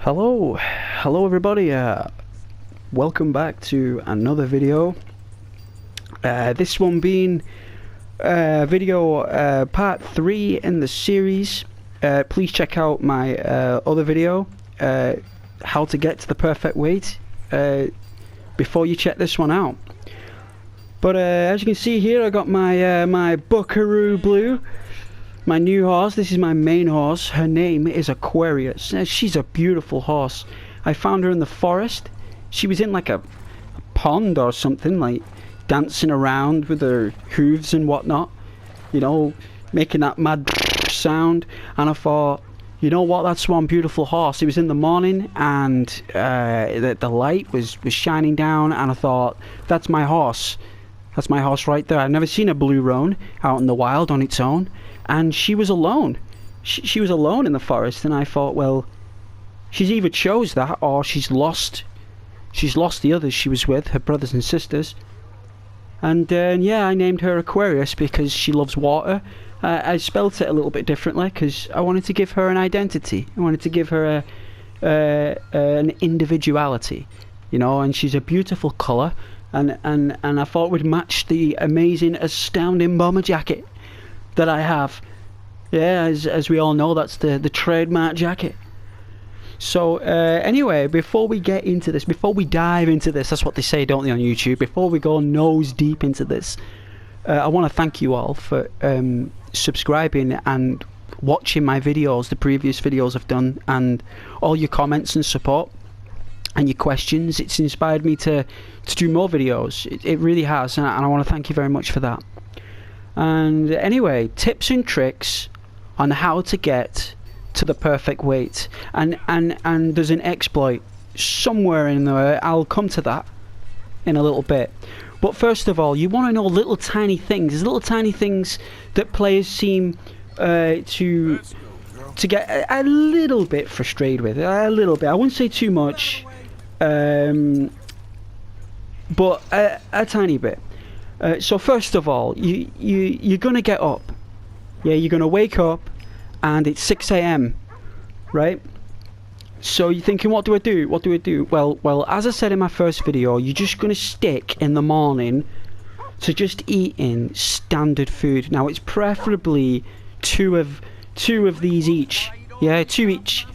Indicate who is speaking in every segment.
Speaker 1: Hello everybody, welcome back to another video. This one being video part 3 in the series. Please check out my other video, how to get to the perfect weight, before you check this one out. But as you can see here, I got my my Buckaroo Blue, my new horse. This is my main horse. Her name is Aquarius. She's a beautiful horse. I found her in the forest. She was in like a pond or something, like dancing around with her hooves and whatnot, you know, making that mad sound. And I thought, you know what, that's one beautiful horse. It was in the morning and the light was shining down, and I thought, that's my horse. That's my horse right there. I've never seen a blue roan out in the wild on its own. And she was alone. She was alone in the forest, and I thought, well, she's either chose that or she's lost the others she was with, her brothers and sisters. And yeah, I named her Aquarius because she loves water. I spelt it a little bit differently because I wanted to give her an identity. I wanted to give her an individuality, you know. And she's a beautiful colour, and I thought it would match the amazing, astounding bomber jacket that I have. Yeah, as we all know, that's the trademark jacket. So anyway, before we get into this, before we dive into this, that's what they say, don't they, on YouTube? Before we go nose deep into this, I want to thank you all for subscribing and watching my videos, the previous videos I've done, and all your comments and support and your questions. It's inspired me to do more videos. It really has, and I want to thank you very much for that. And anyway, tips and tricks on how to get to the perfect weight, and there's an exploit somewhere in there. I'll come to that in a little bit. But first of all, you want to know little tiny things. There's little tiny things that players seem to get a little bit frustrated with. A little bit. I wouldn't say too much, but a tiny bit. So first of all, you're gonna get up. Yeah, you're gonna wake up, and it's 6 AM, right? So you're thinking, what do I do? What do I do? Well, as I said in my first video, you're just gonna stick in the morning to just eating standard food. Now it's preferably two of these each. Yeah, two each.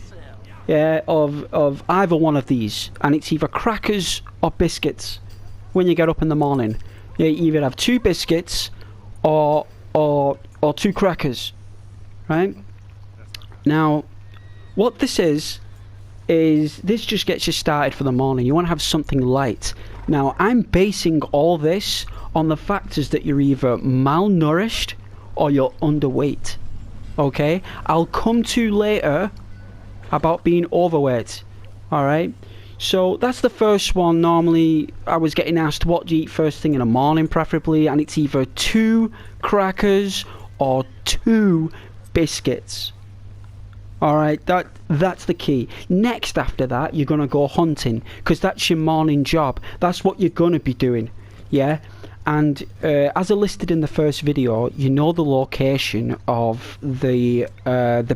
Speaker 1: Yeah, of either one of these, and it's either crackers or biscuits when you get up in the morning. You either have 2 biscuits or 2 crackers, right? Now, what this is this just gets you started for the morning. You want to have something light. Now, I'm basing all this on the factors that you're either malnourished or you're underweight, okay? I'll come to later about being overweight, all right? So that's the first one. Normally I was getting asked what do you eat first thing in the morning, preferably, and it's either 2 crackers or 2 biscuits. Alright, that's the key. Next after that, you're going to go hunting, because that's your morning job. That's what you're going to be doing, yeah? And as I listed in the first video, you know the location of the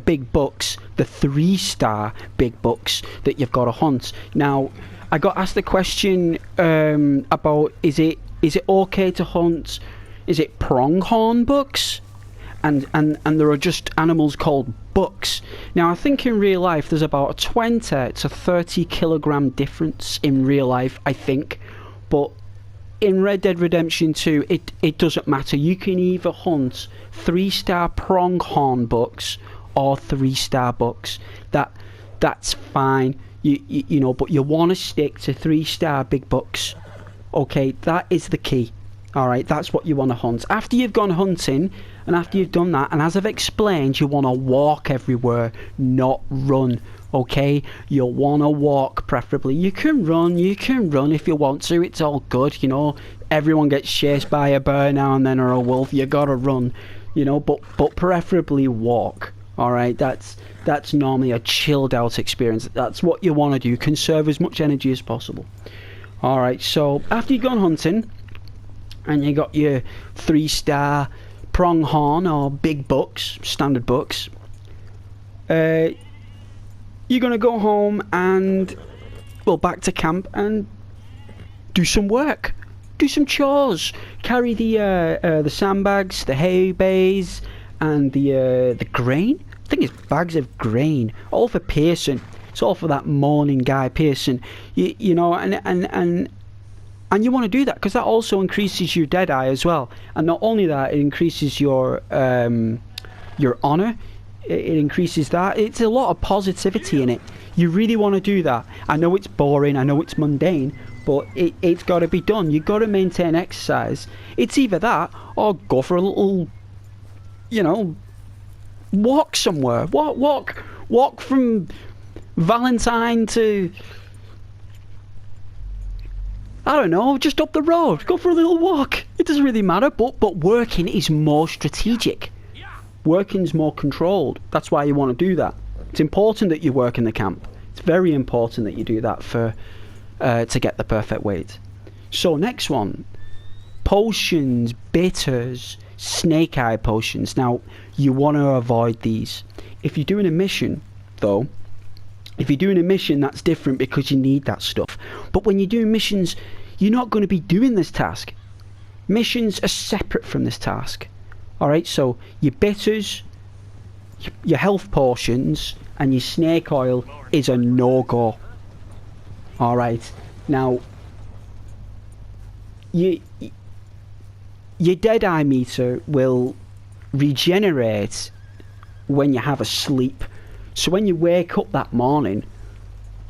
Speaker 1: big bucks, the 3-star big bucks that you've got to hunt. Now, I got asked the question about is it okay to hunt? Is it pronghorn bucks? And there are just animals called bucks. Now, I think in real life there's about a 20 to 30 kilogram difference in real life, I think, but in Red Dead Redemption 2, it doesn't matter. You can either hunt 3-star pronghorn bucks or 3-star bucks. That's fine. You know, but you want to stick to 3-star big bucks. Okay, that is the key. All right, that's what you want to hunt. After you've gone hunting, and after you've done that, and as I've explained, you want to walk everywhere, not run. Okay, you'll want to walk preferably. You can run if you want to. It's all good, you know. Everyone gets chased by a bear now and then, or a wolf. You gotta run, you know. But preferably walk. All right, that's normally a chilled out experience. That's what you want to do. Conserve as much energy as possible. All right. So after you've gone hunting, and you got your 3-star pronghorn or big bucks, standard bucks, you're going to go home and, well, back to camp and do some work. Do some chores. Carry the sandbags, the hay bays, and the grain. I think it's bags of grain. All for Pearson. It's all for that morning guy, Pearson. You know, and you want to do that because that also increases your dead eye as well. And not only that, it increases your honour. It increases that. It's a lot of positivity in it. You really want to do that. I know it's boring. I know it's mundane. But it's got to be done. You've got to maintain exercise. It's either that or go for a little, you know, walk somewhere. Walk from Valentine to, I don't know, just up the road. Go for a little walk. It doesn't really matter. But working is more strategic. Working's more controlled. That's why you want to do that. It's important that you work in the camp. It's very important that you do that to get the perfect weight. So next one, potions, bitters, snake eye potions. Now you want to avoid these. If you're doing a mission though, that's different because you need that stuff. But when you're doing missions, you're not going to be doing this task. Missions are separate from this task. Alright, so your bitters, your health potions, and your snake oil is a no-go. Alright, now your dead eye meter will regenerate when you have a sleep. So when you wake up that morning,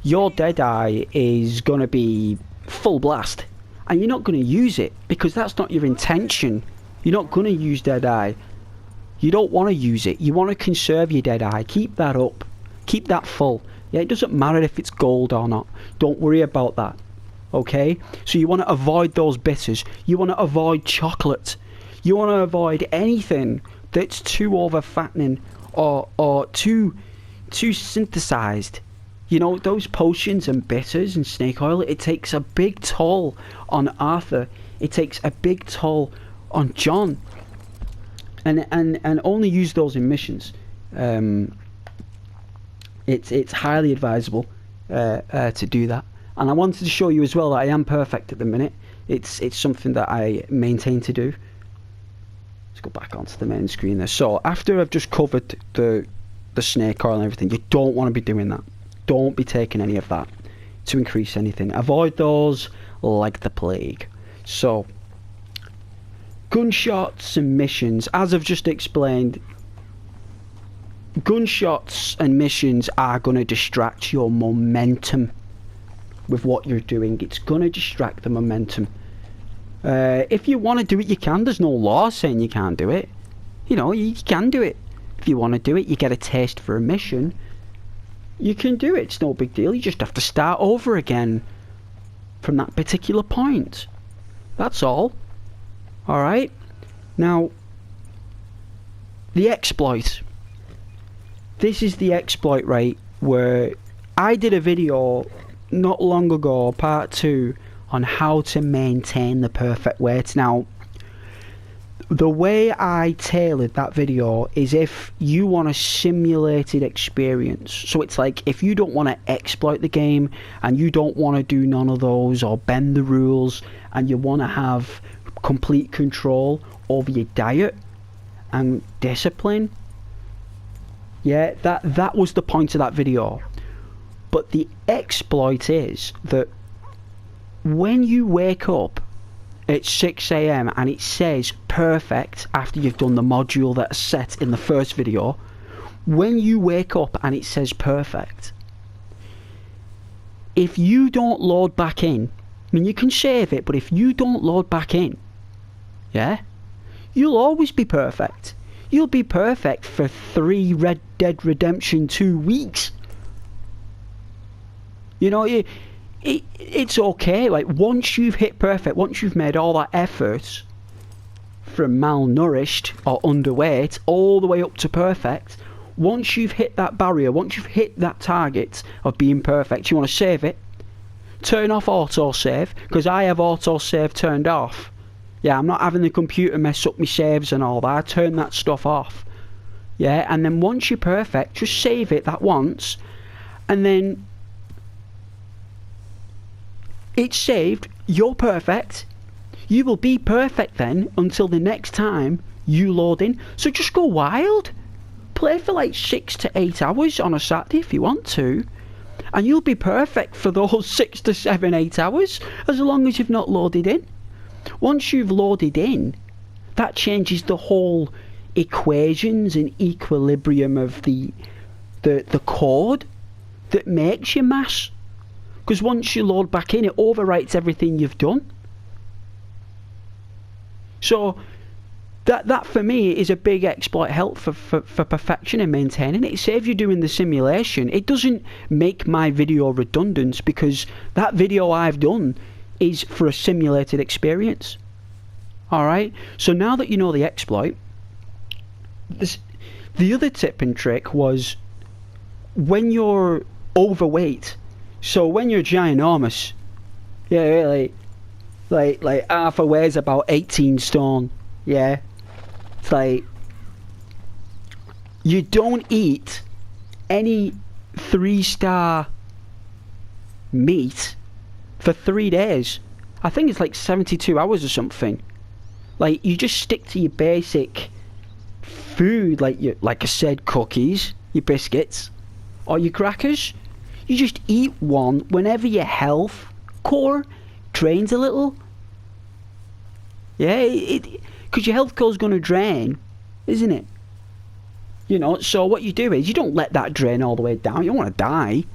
Speaker 1: your dead eye is going to be full blast. And you're not going to use it because that's not your intention. You're not going to use dead eye. You don't want to use it. You want to conserve your dead eye. Keep that up. Keep that full. Yeah, it doesn't matter if it's gold or not. Don't worry about that. Okay? So you want to avoid those bitters. You want to avoid chocolate. You want to avoid anything that's too over-fattening or too synthesized. You know, those potions and bitters and snake oil, it takes a big toll on Arthur. It takes a big toll on John. And only use those in missions. It's highly advisable to do that. And I wanted to show you as well that I am perfect at the minute. It's something that I maintain to do. Let's go back onto the main screen there. So after I've just covered the snake oil and everything, you don't want to be doing that. Don't be taking any of that to increase anything. Avoid those like the plague. So gunshots and missions, as I've just explained, gunshots and missions are going to distract your momentum with what you're doing. It's going to distract the momentum. If you want to do it, you can. There's no law saying you can't do it. You know, you can do it. If you want to do it, you get a taste for a mission, you can do it. It's no big deal. You just have to start over again from that particular point. That's all. Alright? Now, the exploit. This is the exploit, right, where I did a video not long ago, part 2, on how to maintain the perfect weight. Now, the way I tailored that video is if you want a simulated experience. So it's like if you don't want to exploit the game and you don't want to do none of those or bend the rules and you want to have complete control over your diet and discipline, yeah, that was the point of that video. But the exploit is that when you wake up at 6 AM and it says perfect after you've done the module that's set in the first video, when you wake up and it says perfect, if you don't load back in, I mean, you can save it, but if you don't load back in, yeah, you'll always be perfect. You'll be perfect for 3 Red Dead Redemption 2 weeks. You know, it's okay. Like, once you've hit perfect, once you've made all that effort from malnourished or underweight all the way up to perfect, once you've hit that barrier, once you've hit that target of being perfect, you want to save it. Turn off autosave, because I have autosave turned off. Yeah, I'm not having the computer mess up my saves and all that. I turn that stuff off. Yeah, and then once you're perfect, just save it that once, and then it's saved. You're perfect. You will be perfect then until the next time you load in. So just go wild. Play for like 6 to 8 hours on a Saturday if you want to, and you'll be perfect for those 6 to 7, 8 hours, as long as you've not loaded in. Once you've loaded in, that changes the whole equations and equilibrium of the code that makes your mass. Because once you load back in, it overwrites everything you've done. So that for me is a big exploit help for perfection and maintaining it. It saves you doing the simulation. It doesn't make my video redundant, because that video I've done is for a simulated experience. Alright, so now that you know the exploit, the other tip and trick was when you're overweight. So when you're ginormous, yeah, like Arthur weighs about 18 stone, yeah, it's like you don't eat any 3-star meat for 3 days. I think it's like 72 hours or something. Like, you just stick to your basic food, like I said, cookies, your biscuits, or your crackers. You just eat one whenever your health core drains a little. Yeah, because your health core's going to drain, isn't it? You know, so what you do is you don't let that drain all the way down. You don't want to die,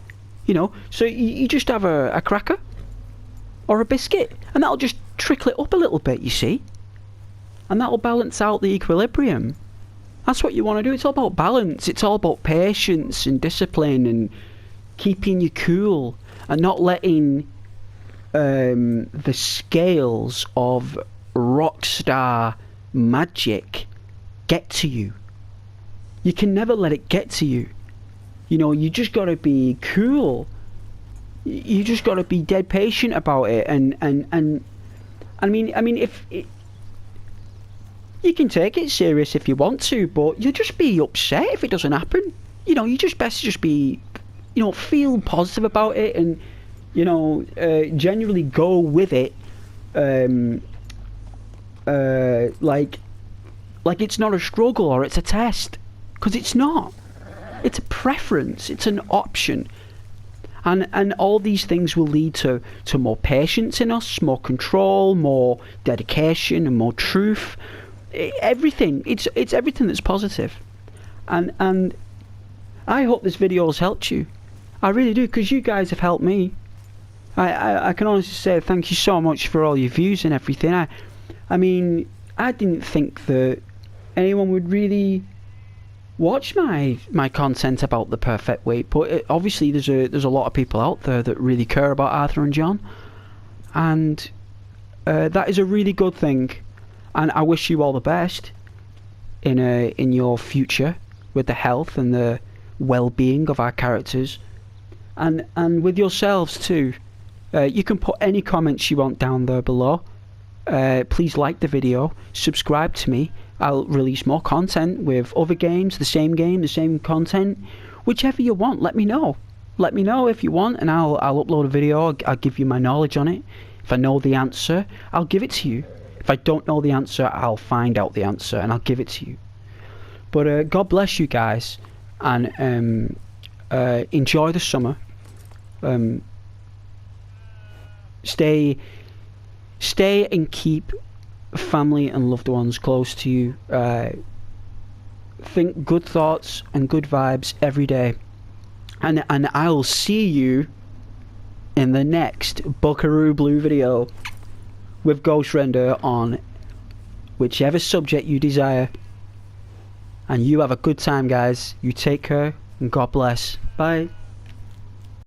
Speaker 1: you know. So you just have a cracker or a biscuit, and that'll just trickle it up a little bit, you see. And that'll balance out the equilibrium. That's what you want to do. It's all about balance. It's all about patience and discipline and keeping you cool and not letting the scales of Rockstar magic get to you. You can never let it get to you. You know, you just got to be cool. You just got to be dead patient about it. And I mean, if you can take it serious if you want to, but you'll just be upset if it doesn't happen. You know, you just best just be, you know, feel positive about it, and, you know, generally go with it, like it's not a struggle or it's a test, because it's not. It's a preference. It's an option. And all these things will lead to more patience in us, more control, more dedication, and more truth. Everything. It's everything that's positive. And I hope this video has helped you. I really do, because you guys have helped me. I can honestly say thank you so much for all your views and everything. I mean, I didn't think that anyone would really watch my content about the perfect weight, but obviously there's a lot of people out there that really care about Arthur and John, and that is a really good thing. And I wish you all the best in your future with the health and the well-being of our characters, and with yourselves too. You can put any comments you want down there below. Please like the video, subscribe to me. I'll release more content with other games, the same game, the same content, whichever you want. Let me know. Let me know if you want, and I'll upload a video. I'll give you my knowledge on it. If I know the answer, I'll give it to you. If I don't know the answer, I'll find out the answer and I'll give it to you. But God bless you guys, and enjoy the summer. Stay and keep family and loved ones close to you. Think good thoughts and good vibes every day. And I'll see you in the next Buckaroo Blue video with Ghost Render on whichever subject you desire. And you have a good time, guys. You take care, and God bless. Bye.